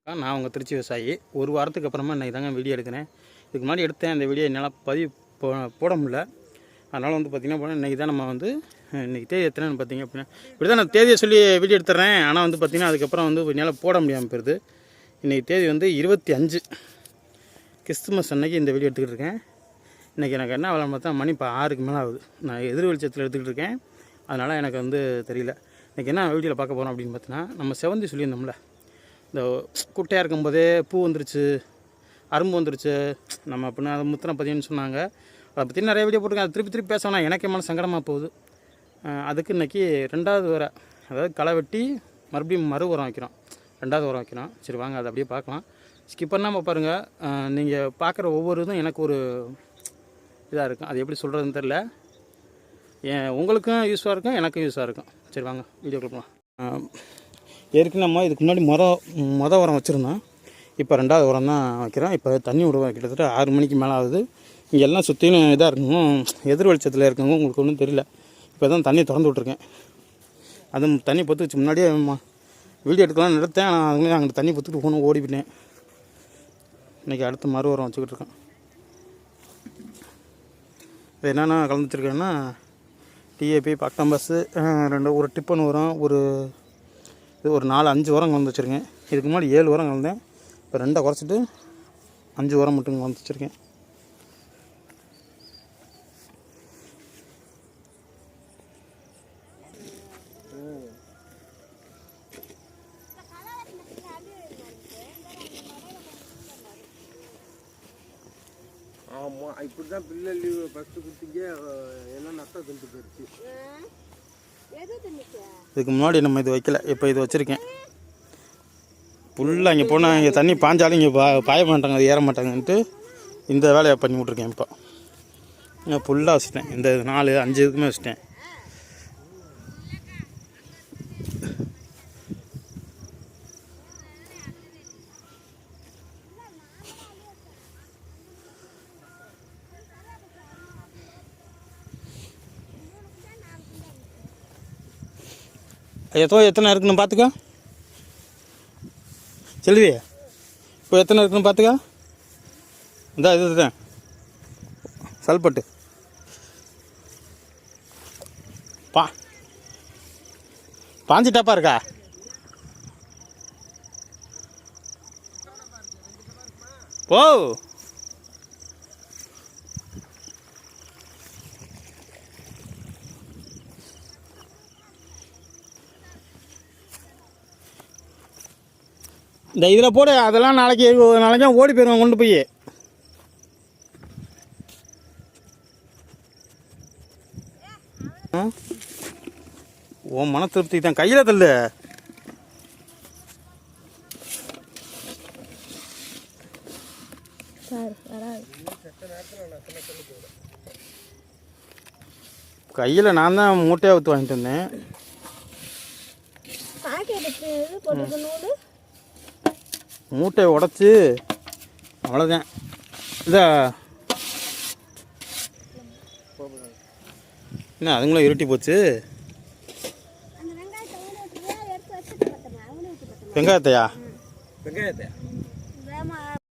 நான் உங்கள் திருச்சி விவசாயி. ஒரு வாரத்துக்கு அப்புறமா இன்றைக்கி தாங்க வீடியோ எடுக்கிறேன். இதுக்கு முன்னாடி எடுத்தேன், அந்த வீடியோ என்னால் பதிவு போட முடியல. அதனால் வந்து பார்த்திங்கன்னா போனால் இன்றைக்கி தான் நம்ம வந்து இன்றைக்கி தேதி எத்தனைன்னு பார்த்திங்க அப்படின்னா இப்படி தான் நான் தேதியை சொல்லி வீடியோ எடுத்துறேன். ஆனால் வந்து பார்த்திங்கன்னா அதுக்கப்புறம் வந்து என்னால் போட முடியாமல் போயிடுது. இன்றைக்கி தேதி வந்து 25 கிறிஸ்துமஸ் அன்னைக்கு இந்த வீடியோ எடுத்துக்கிட்டு இருக்கேன். இன்றைக்கி எனக்கு என்ன வேலை பார்த்தா மணி இப்போ 6க்கு மேலே ஆகுது. நான் எதிர் வெளிச்சத்தில் எடுத்துக்கிட்டு இருக்கேன். அதனால் எனக்கு வந்து தெரியல. இன்றைக்கி என்ன வீடியோவில் பார்க்க போகிறோம் அப்படின்னு பார்த்தீங்கன்னா, நம்ம செவந்தி சொல்லியிருந்தோம்ல, இந்த குட்டையாக இருக்கும்போதே பூ வந்துருச்சு, அரும்பு வந்துருச்சு நம்ம அப்படின்னா அதை முத்தின பதிவுன்னு சொன்னாங்க. அதை பற்றி நிறைய வீடியோ போட்டிருக்கேன். அது திருப்பி பேசணும், எனக்கே மன சங்கடமாக போகுது. அதுக்கு இன்றைக்கி 2வது உரை, அதாவது களை வெட்டி மறுபடியும் மறு உரம் வைக்கிறோம், 2வது உரம் வைக்கிறோம். சரி வாங்க அதை அப்படியே பார்க்கலாம். ஸ்கிப் பண்ணாமல் பாருங்கள். நீங்கள் பார்க்குற ஒவ்வொரு இதுவும் எனக்கு ஒரு இதாக இருக்கும். அது எப்படி சொல்கிறதுன்னு தெரில. உங்களுக்கும் யூஸாக இருக்கும், எனக்கும் யூஸாக இருக்கும். சரி வாங்க வீடியோக்குள்ள போகலாம். ஏற்கனவே நம்ம இதுக்கு முன்னாடி மொதல் உரம் வச்சுருந்தோம். இப்போ 2வது உரம் தான் வைக்கிறோம். இப்போ தண்ணி விடுவோம். கிட்டத்தட்ட 6 மணிக்கு மேலே ஆகுது. இங்கே எல்லாம் சுற்றிலும் இதாக இருக்கணும், எதிர் வெளிச்சத்தில் இருக்கவங்க உங்களுக்கு ஒன்றும் தெரியல. இப்போ தான் தண்ணி திறந்து விட்ருக்கேன். அதுவும் தண்ணி பொத்துச்சு. முன்னாடியே வீடியோ எடுக்கலாம்னு எடுத்தேன். நான் அதுமாதிரி அங்கே தண்ணி பொத்துட்டு போகணும் ஓடிவிட்டேன். இன்றைக்கி அடுத்த மறு உரம் வச்சுக்கிட்டு இருக்கேன். இது என்னென்ன கலந்து வச்சுருக்கேன்னா, டிஏபி, பாக்டாம்பஸ்ஸு, ஒரு டிப்பன் உரம், ஒரு 4-5 உரம் கலந்து வச்சுருக்கேன். இதுக்கு முன்னாடி 7 உரம் கலந்தேன். இப்போ 2 குறைச்சிட்டு 5 உரம் மட்டும் கலந்து வச்சுருக்கேன். ஆமாம், இப்படி தான் பிள்ளை லீவு ஃபஸ்ட்டு கொடுத்தீங்க, எல்லாம் நஷ்டம் தின்ட்டு போயிடுச்சு. இதுக்கு முன்னாடி நம்ம இது வைக்கல, இப்போ இது வச்சுருக்கேன். ஃபுல்லாக இங்கே போனால் இங்கே தண்ணி பாஞ்சாலும் இங்கே பாய மாட்டாங்க, அது ஏற மாட்டாங்கன்ட்டு இந்த வேலையை பண்ணி விட்ருக்கேன். இப்போ நான் ஃபுல்லாக வச்சுட்டேன். இந்த 4-5 இதுக்குமே வச்சுட்டேன். எத்தனை இருக்குன்னு பார்த்துக்க செல்வி. இப்போ எத்தனை இருக்குன்னு பார்த்துக்க. இந்த இதுதான் சல்பட்டு பாஞ்சிட்டாப்பா இருக்கா. ஓ இந்த இதில் போடு. அதெல்லாம் நாளைக்கு ஓடி போயிடுவோம் கொண்டு போய். ஓ மன திருப்தி தான். கையில் தள்ளு. கையில் நான் தான் மூட்டையாக ஊற்று வாங்கிட்டு வந்தேன். மூட்டையை உடச்சி அவ்வளோதான். இதை என்ன அதுங்களும் இருட்டி போச்சு. வெங்காயத்தையா? வெங்காயத்தையா?